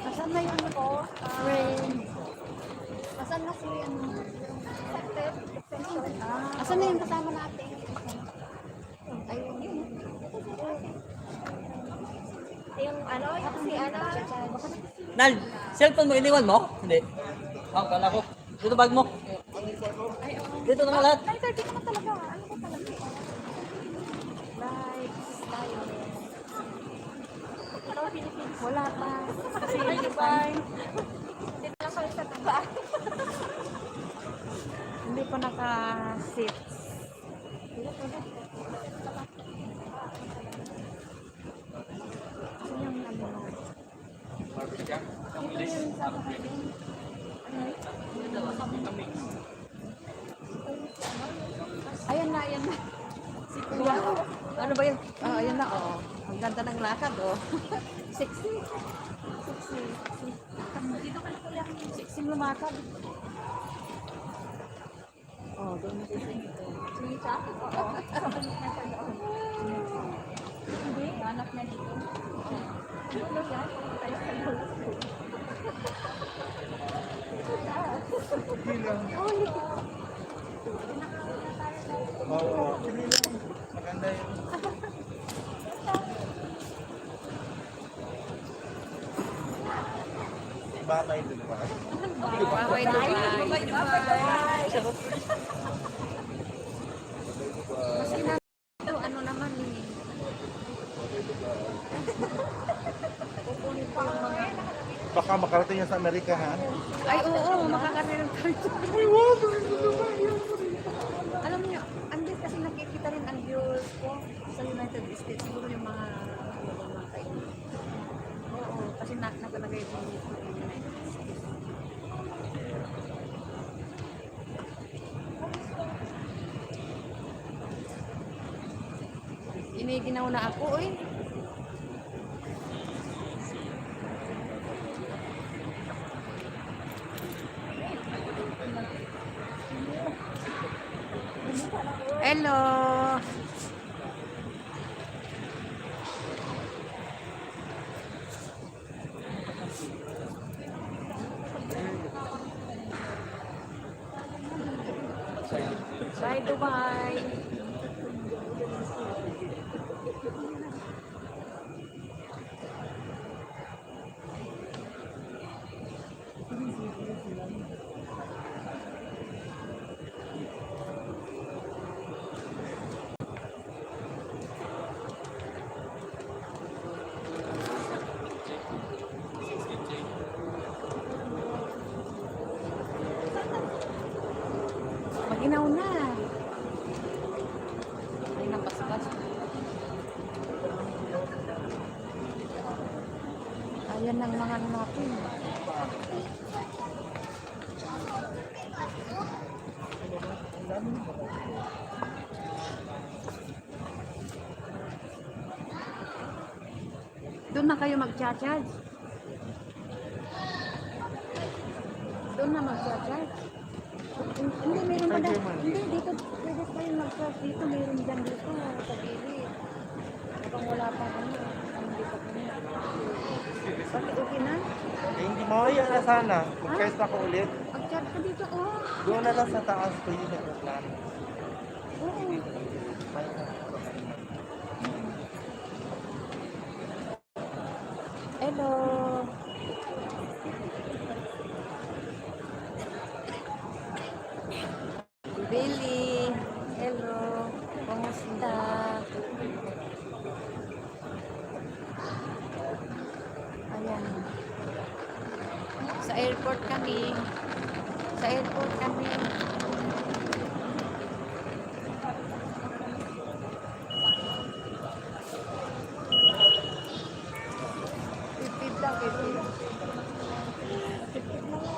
Asan na yung friend? Asan na si asan na yung kasama natin? Ayun yun. Yung ano, yung si ano. Nal, cellphone mo iniwan mo? Hindi. Oh, kala ko. Dito bag mo. Dito na lahat. Ay, 30 naman talaga. Ano ko talaga? Likes tayo. Wala pa. Kasi bye. Dito lang kami sa taba. Hindi pa naka-sit. Yung ano. Ayan na, ayan na. Si Kuya. Ano ba yun? Ah, ayan na, oh. Ang ganda ng lakad, oh. Sexy. Sexy. Dito ka na Kuya. Sexy lumakad. Oh, doon na sexy ito. Sexy siya? Oo. Hindi, anak niya dito. Ano yan? Tayo sa lolo. Oo, sige lang. Maganda yun. Batay din ba? Babay, Dubai. Kasi na ito, ano naman eh. Kukunin pa yung mga... Baka makarating yan sa Amerika, ha? Ay, oo, makakarinig tayo. Ay, wow! Alam niyo, andun kasi nakikita rin ang viewers ko sa United States. Siguro yung mga kaibigan. Oo, kasi nakalagay din dito sa United States. Iniginaw na ako, eh. Hello. Bye, Dubai. Maginaw na. Ay, napaspas. Ayan ang mga natin. Doon na kayo mag-charge. Doon na mag-charge. Hindi, meron pa dyan. Hindi, dito, pwede pa yung mag-charge dito. Meron dyan dito, sa gilid. Kapag wala pa ano, hindi pa kanya. Bakit okay na? Eh, hindi mawaya na sana. Podcast ako ulit. Mag-charge ka dito, oh. Doon na lang sa taas ko yung nagreklamo. Oo. Hello. Billy. Hello. Kumusta? Ayan. Sa airport kami. Sa airport kami. Tipid lang, tipid. Tipid lang.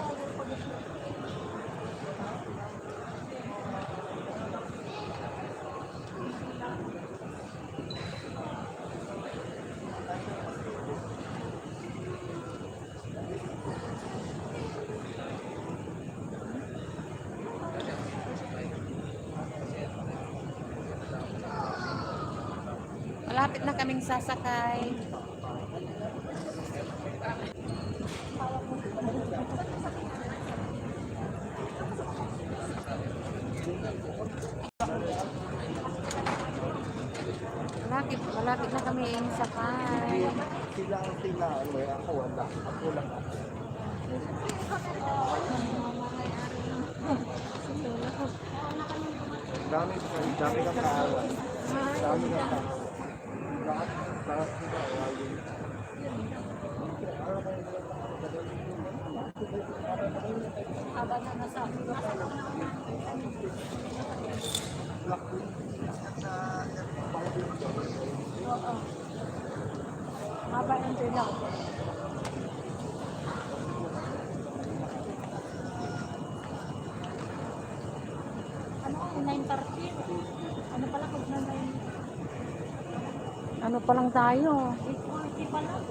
Malapit na kaming sasakay. sila, ano eh, ako wala. Ako lang ako. Dami kang kaawan. Dami kang kaawan. Lahat sila, wala. Haba na nasa. Oo. Haba ng dilaw. Ano ako, 9:30? Ano pala kung na 9? Ano pa lang tayo? 8:40 pa lang.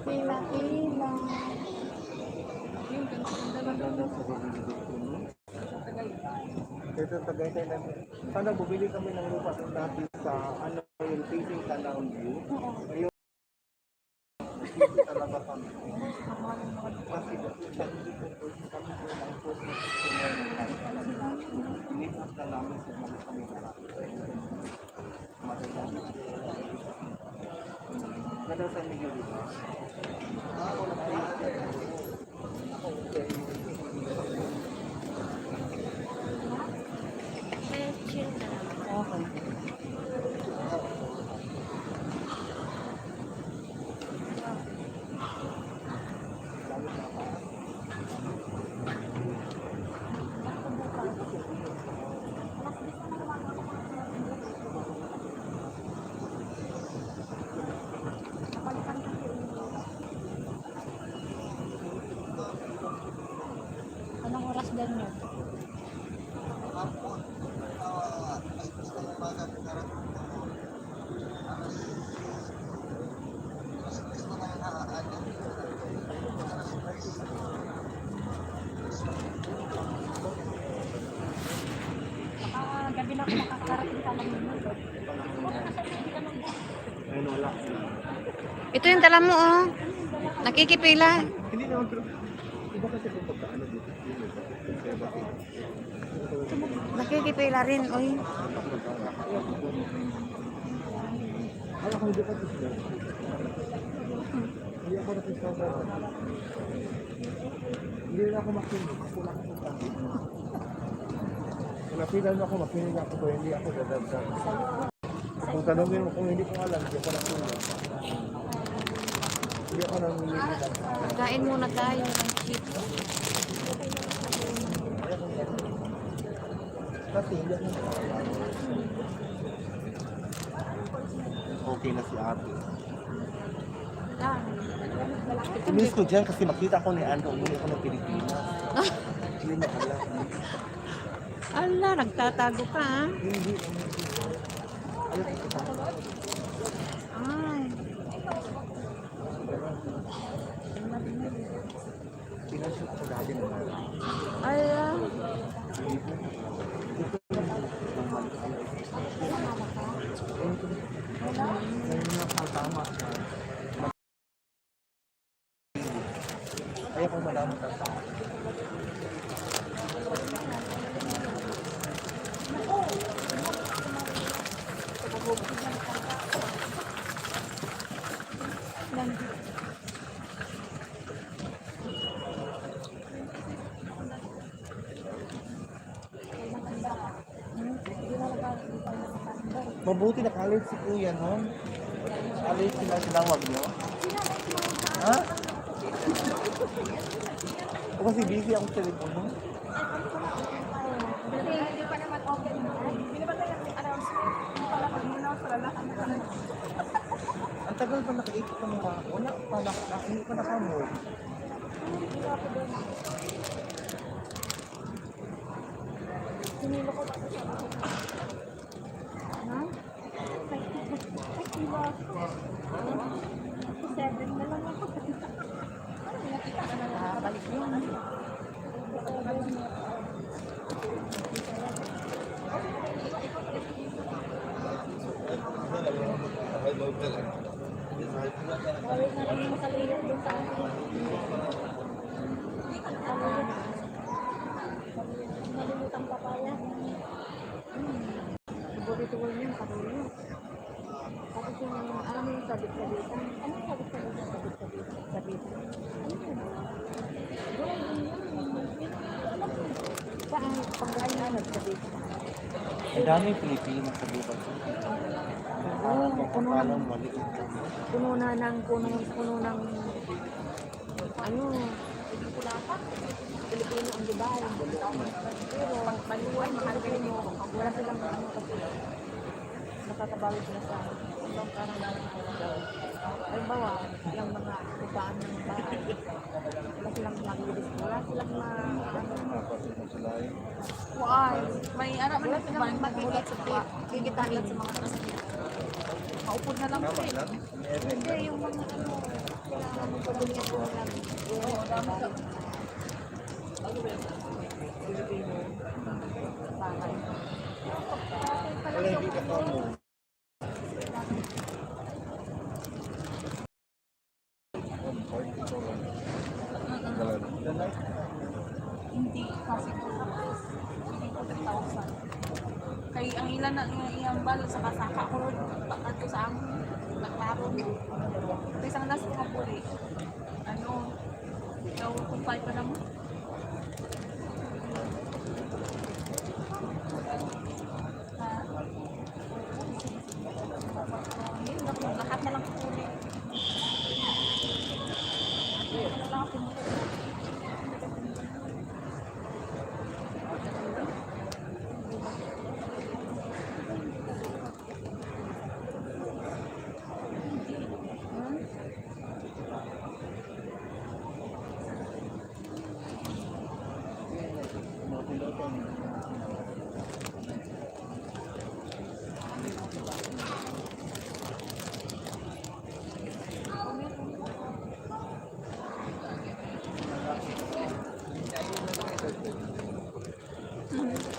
Pila-pila. Dito sa Tagaytay na. Sana bumili kami ng lupa doon natin sa ano yung facing Tanaw View. Ayun. Talaga kami. Kasi sa hindi ko kami ng post Inipot na namin sa mga kami. Nadaw sa medyo dito. Ako na Chill na lang. Okay. Anong oras din yun? Baka gabi na ako makakarating ka lang yun. Ayun wala. Ito yung dala mo, oh. Nakikipila. Hindi naman pero iba kasi kung pagkaano dito. Nakikipila rin, oy. Alam ko hindi pa ito. Hindi ako nakisama. Hindi na ako makinig. Ako lang ako sabi. Kung napilan mo ako, makinig ako ko. Hindi ako dadagdag. Kung tanongin mo kung hindi ko alam, hindi ako nakinig. Hindi ako nanginginig. Kain muna tayo ng chips. Kasi hindi ako nakakalaman. Okay na si ate. Miss ko dyan kasi makita ko ni Ando, umuwi ako ng Pilipinas. Hindi niya alam. Ala, nagtatago ka, ha? Hindi. Ayaw ko kita. Ay. Pinashoot ko dati naman. Ala. Ngayon nga tama siya. Ayaw ko malaman ka. Mabuti naka-alert si Kuya noon. Alert sila sinawag niyo. Ha? O kasi busy ako sa telepono mo. Hindi pa naman open. Hindi naman tayo announcement. Hindi pala pag-announce wala na kami. Ang tagal pa naka-8 ka mga. Wala pa hindi pa naka-move. Sinilo ko tapos siya. Ha? Ay, diba ako? 7 na lang ako. Ay, nakita ka na lang. Balik yun. Balik na lang yung saliyot doon sa akin. ang papaya. Paborito ko yun, karulo. Tapos yung, alam mo yung sabit-sabitan. Ano yung sabit-sabitan? Sabit-sabitan. Ano yun? Gulay din yun. Saan? Pagkain na nagsabitan. Ang daming Pilipino sa gubat. Oo, puno ng, Alam, maliit. puno ng, ano, Pilipino ang Dubai. Pero, maluwag mga Pilipino, wala silang ano kasi nakakabawi sila sa ibang parang halimbawa, yung mga kupaan ng bahay. Wala silang maglilis. Wala silang Napasok mo sila yun. Why? May anak wala man sa silang bang maglilit sa kikitain. sa mga kasakit. Maupod na lang Tama po eh. lang. Hindi, yung mga ano, kailangan mo pagdunya ko lang. Oo, dami ka. Pilipino. Bakal. Wala hindi ka pa mo. Hindi kasi po. Hindi po 3,000. Kay ang ilan na iyang bal sa kasaka ko ron. Bakit ko sa amon. Nagkaroon. Kaya isang nas mga puli. Ano? Ikaw kung 5 pa naman. Lahat na lang puli. Wala lang ako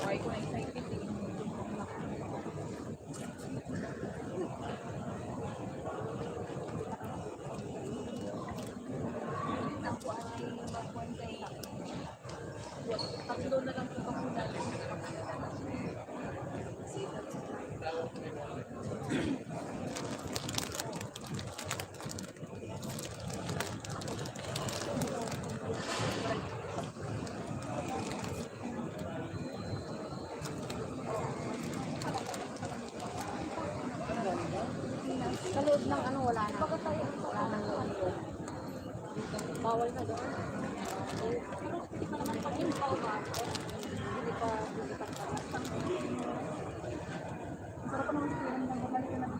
Why ko excited eh. Ako ay magpuan kay tatlo na lang po kapunan. Sa loob ng ano, wala na. Wala nang ano. Bawal na doon. Hindi pa naman pag yung bawal. Hindi pa. Sarap pa naman sa kailan lang babalik na lang.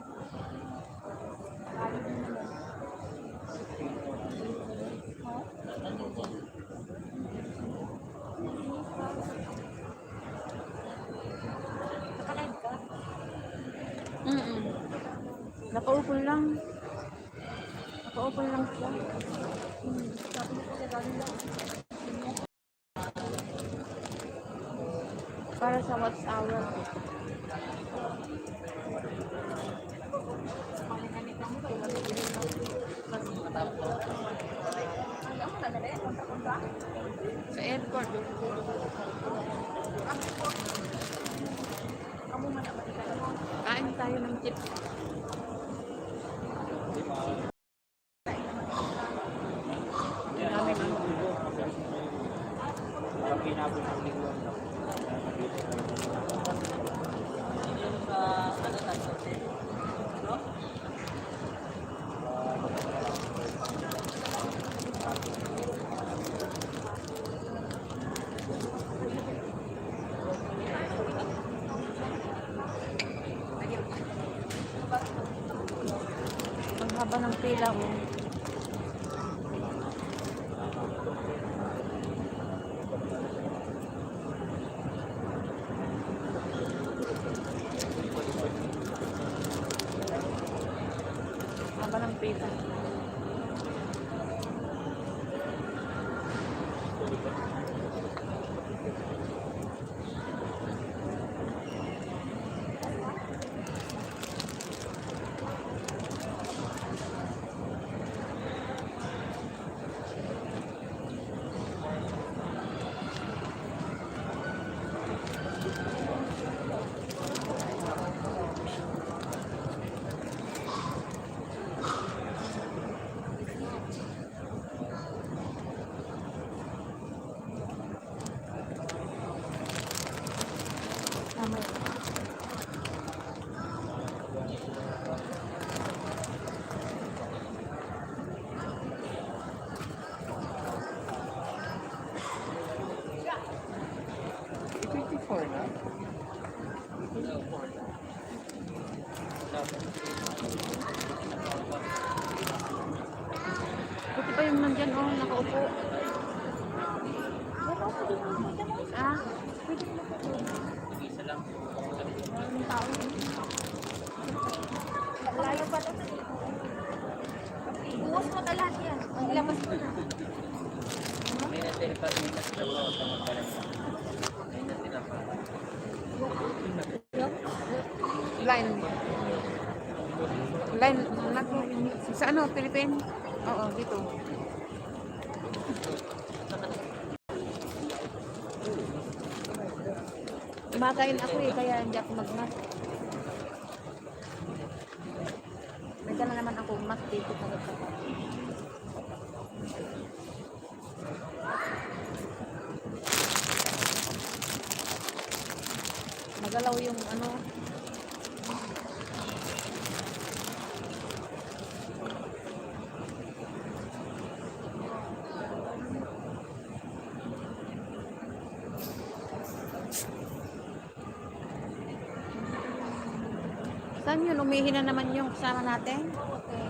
Lalo din naman. Nakalive ka? Nakaupol lang. Nakaupol lang siya. Sabi ko siya galing lang. Para sa watch hour. Malinganit lang mo kayo. Alam mo na dali. Kontra-kontra. Sa airport. Kamu man ang balikan mo. Kain tayo ng chips. Namin ano. Parang kinabot ng lingwan lang. Yung sa ano na sa no? Ang haba ng pila mo. Haba ng pila. Four na. Buti pa yung nandyan, oh, nakaupo. Ah, pwede mo po. Isa lang. Maraming tao. Layo pa to. Bukas mo ka lahat yan. Ilabas mo na. May natiripan yung mas trabaho sa magkalang. May natiripan. Line. Line. Sa ano? Philippine? Oo, dito. Kumakain ako eh, kaya hindi ako mag-mask. May dala naman ako mask dito sa kapatid. Magalaw yung ano. Saan yun? Umihi na naman yung kasama natin? Okay.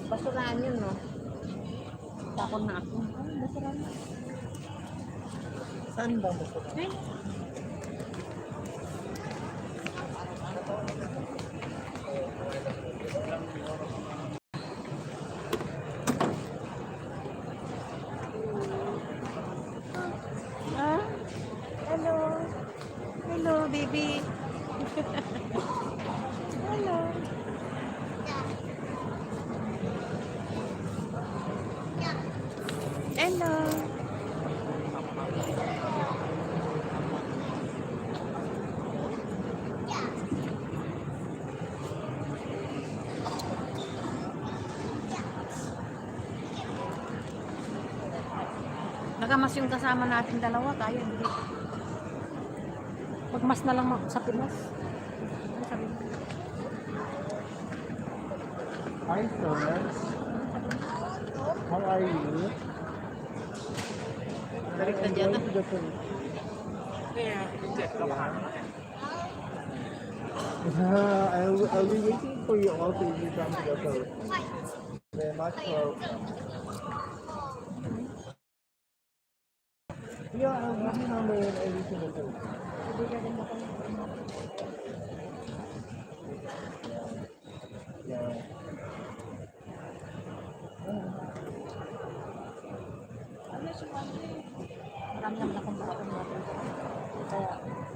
Basurahan yun, no? Takot na ako. Ay, basurahan. Saan ba mo po? Ay, ah? Hello. Hello, baby. Hello. Hello. Nakamas yung kasama natin dalawa, tayo hindi. Pagmas na lang sa Pinas. Ano sabi mo? Hi, Florence. How are you? Baliktad yata. I'll be waiting for you all to come to the show. Very much for. Yeah, I'll give you number and everything to do. Yeah. Marami naman akong baon natin. Kaya,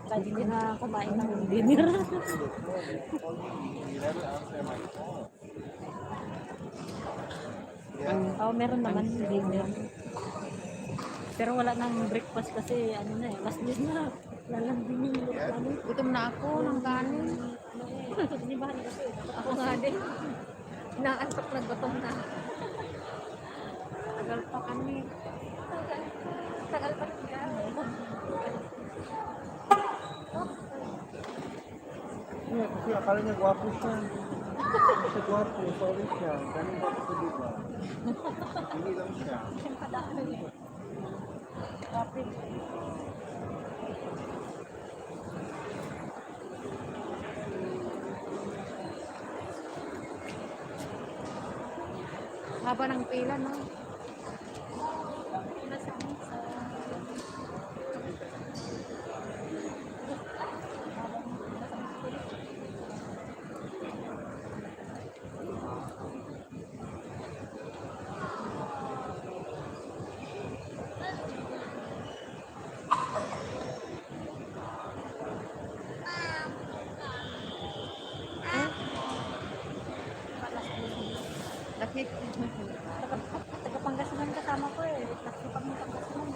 kahit hindi na kumain ng dinner. You never answer my phone. Yeah. Oh, meron naman dinner. Pero wala nang breakfast kasi ano na eh, last days na. Lalambing yung ano. Gutom na ako ng kanin. Di ba? Ako nga din. Inaantok na gutom na. Tagal pa kami. Tagal pa siya. Yeah, kasi akala niya gwapo siya. Kasi gwapo, sorry siya. Ganun gwapo sa diba? Hindi lang siya. Kapit. Haba ng pila, no? Bakit? Taga-Pangasinan kasama ko eh. Taga Pangasinan.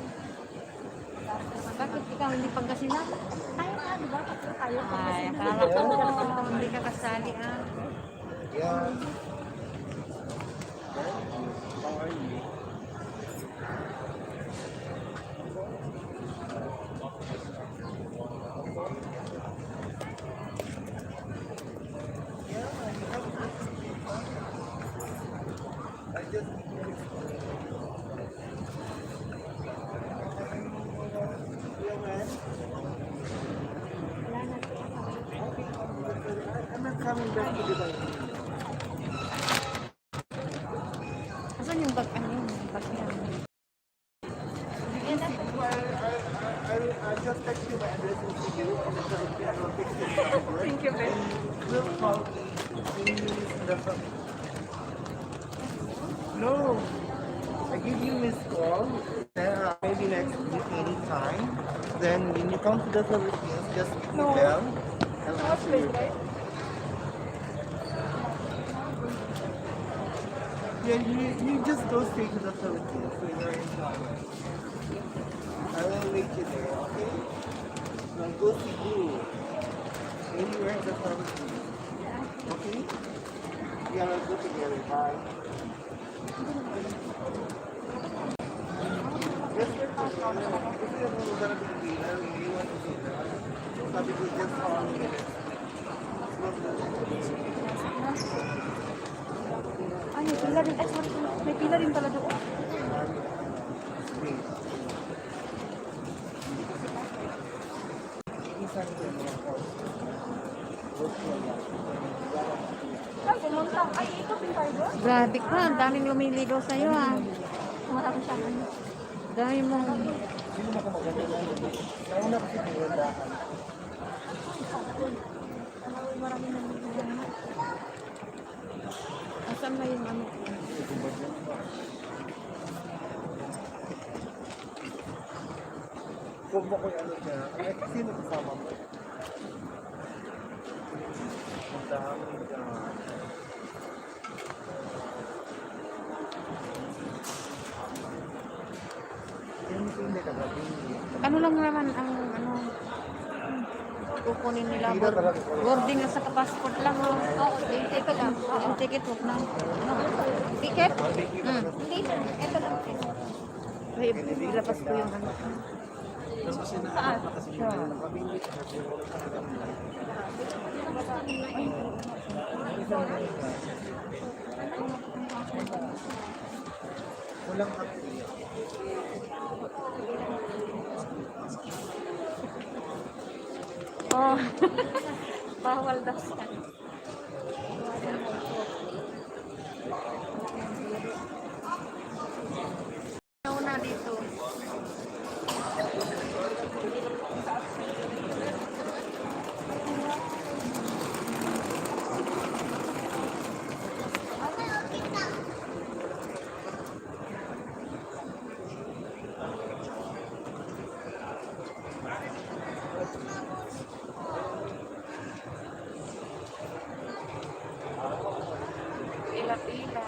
Bakit ikaw hindi Pangasinan? Tayo na, di ba? Tatlo tayo. Ay, akala ko hindi ka kasali ah. Yeah. How are you? I just yeah, man. Wala na siya. I'm not coming back to Dubai. Asan yung bag? Ano yung bag niya? I'll just text you my address to you and then I will fix it number. Thank you, Ben. We'll call me in the No, I give you missed call. Then maybe next week anytime. Then when you come to the Philippines, just pick me down. I'll answer you. Yeah, you just go straight to the Philippines when you're in China. I will wait you there, okay? So go see you anywhere in the Philippines. Okay? Yeah, we'll go together. Bye. Yes, sir. If you're gonna be there, you want to see that. Sabi ko, just call me. Ay, may pila rin. Ay, sorry. May pila rin pala doon. Ay, pumunta. Ay, ito Pintargo? Grabe ka. Ang daming lumiligaw sa'yo ah. Marami siyang ano. Dami mong... Sino mo ka maganda? Nauna kasi pinundahan. Marami nang lumiligaw. Asan na yung ano? Huwag mo ko yung ano niya. Eh, sino kasama mo? Ang dami dyan. Hindi ka ba? Ano lang naman ang ano kukunin nila boarding sa passport lang oh. Oo, yung ticket lang. Yung ticket wag na. No. Ticket? Ticket. Ito lang. Ay, ilabas ko yung ano. Saan? Walang update. Oh. Bawal daw siya. Una dito. Pila-pila.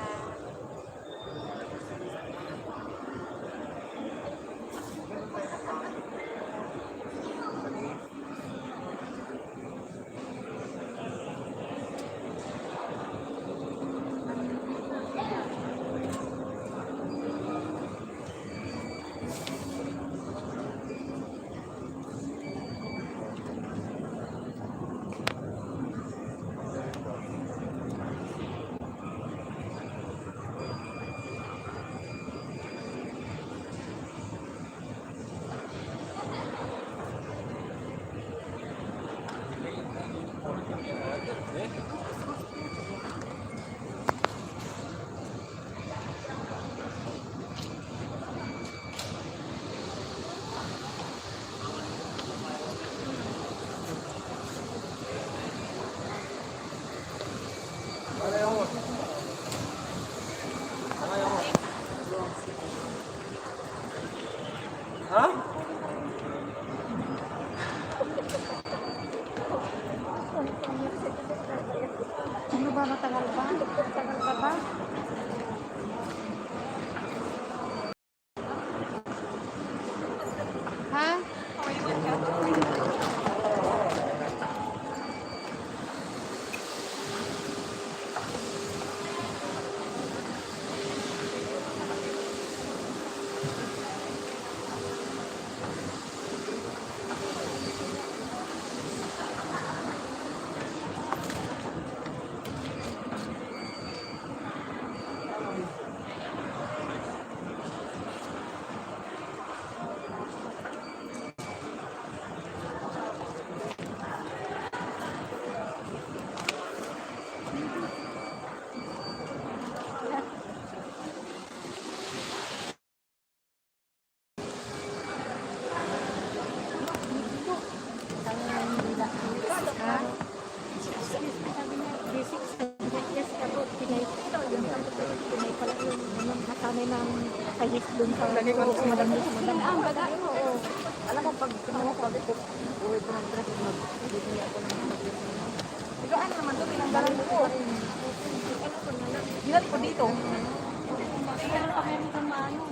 Ha? Ano ba? Matagal ba? Matagal ka ba? Ha? nakahit doon sa madami. Ang baga, oo. Alam mo, pag uwi ko ng dress, bibili ako ng Bigaan naman to, pinanggalan ko. Ginat ko dito. Kaya pa meron kang maano.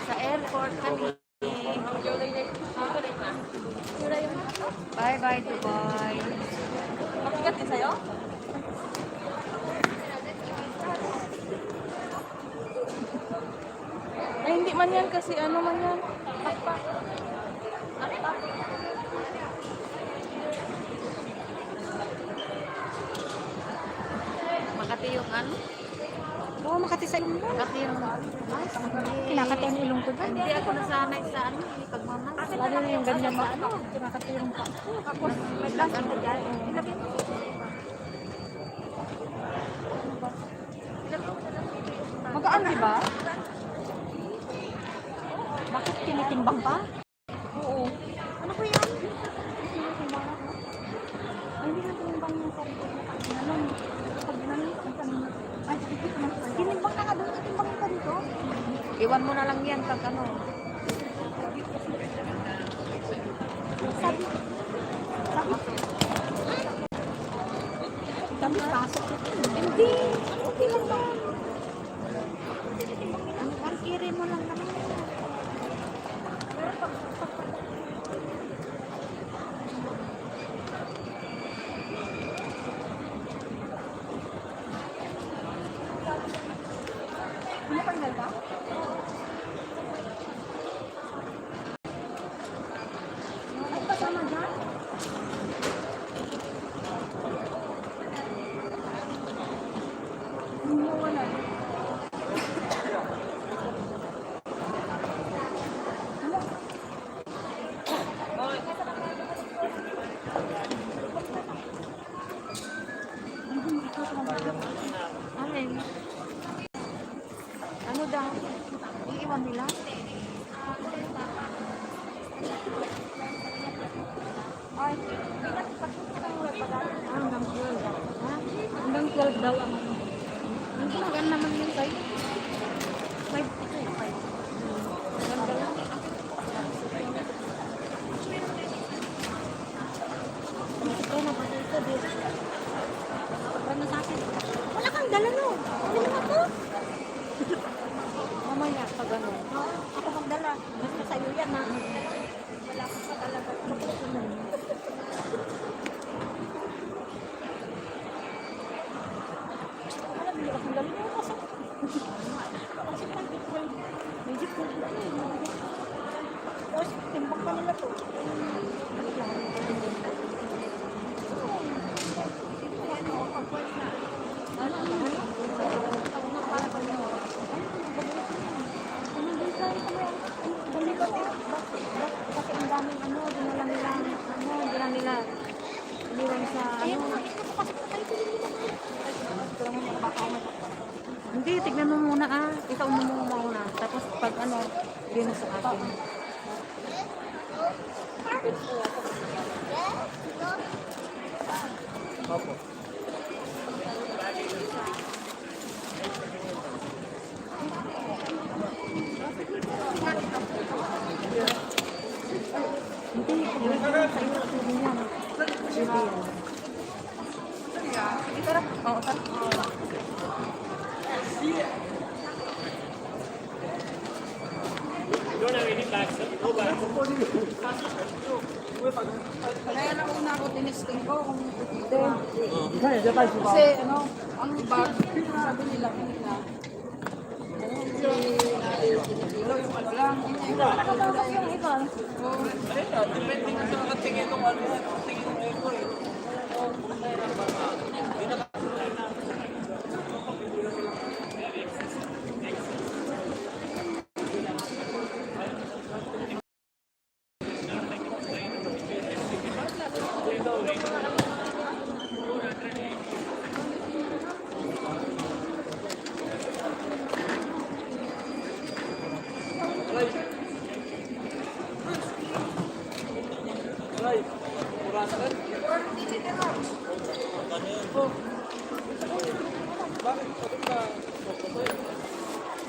sa airport kami. Bye-bye, Dubai. Makigat din sa'yo? Ay, hindi man yan kasi ano man yan. Akpa. Akpa. Makati yung ano? Oo, Makati sa ilong. Makati yung kinakati ang ilong ko dyan. Hindi ako nasanay sa ano, pagmamahal. Lalo na yung ganyan na ano, kinakati yung pa. Tapos may glass ano dyan. Ilagay mo. Magaan, di ba? Bakit tinitimbang pa? Oo. Ano po yan? Tinitimbang ako. Ay, hindi na tinimbang yung sarili ko. Ano? Pag ginamit, ang kanina. Ay, tinimbang na nga doon. Tinimbang ka dito. Iwan mo na lang yan pag ano. Sabi. Sabi, pasok. Hindi. Okay lang ba? Ang kiri mo lang naman. Pinapanggal ka? Ay, kasama dyan? Wala. Alin? Ano daw? Iiwan nila? Ay, hanggang 12. Ha? Hanggang 12 daw ang ano. Ang ginagan naman yun sa'yo. 5 ito eh, 5. Ganda lang. Ito na pa dito, dito. Ano sa akin? Wala kang dala no. Ano mo to? Mamaya, pag ano. Ako magdala. Basta sa'yo yan ha. Wala ka pa talaga. Alam niyo, ang dali mo kasi. Kasi medyo po. Tapos, timbang pa nila to. Kasi ang daming ano, dinala nila, dinala nila. Iniwan sa ano. Hindi, tignan mo muna ah. Ikaw mo muna. Tapos pag ano, yun sa akin. Opo. Hindi, yun sa iyo. Sige yan. Tara. Oo, tara. Kaya lang una ako tinisting ko kung kasi ano, ang bag, sabi nila kanina. Pero yung ano lang, Nakatakas yung iba. Depende na sa nakatingin kung ano yung tingin ko eh.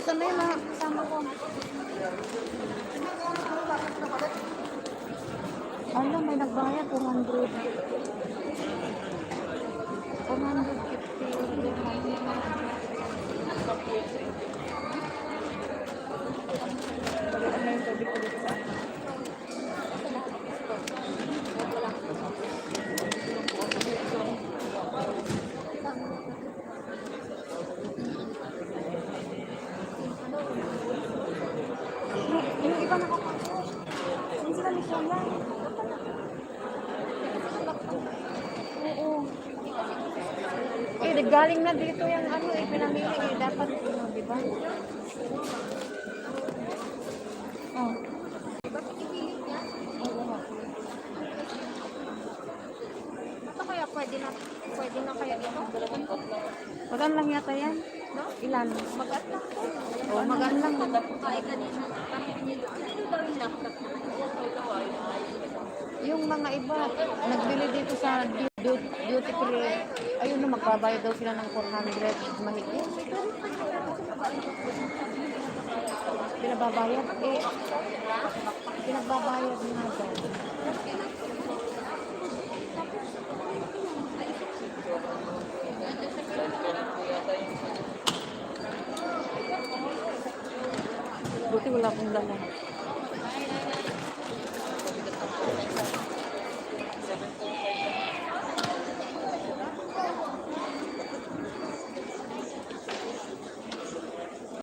Saan na yung mga kasama ko? Alam, may nagbayad 400. 450. Yung iba nakapasok. Saan sila ni Kuya? Oo. Galing na dito yung ano, pinamili eh. Dapat, di ba? Oh. Bakit ipilit niya? Oo nga. Ito kaya pwede na kaya ito? Magaan lang yata yan. No? Ilan? Magaan lang po. Oo, magaan lang. Ay, kanina. Ano daw yung laptop na? Yung mga iba, nagbili dito sa duty free. Ayun na, magbabayad daw sila ng 400 mahigit. Pinababayad eh. Pinagbabayad nga daw. Buti wala akong dala.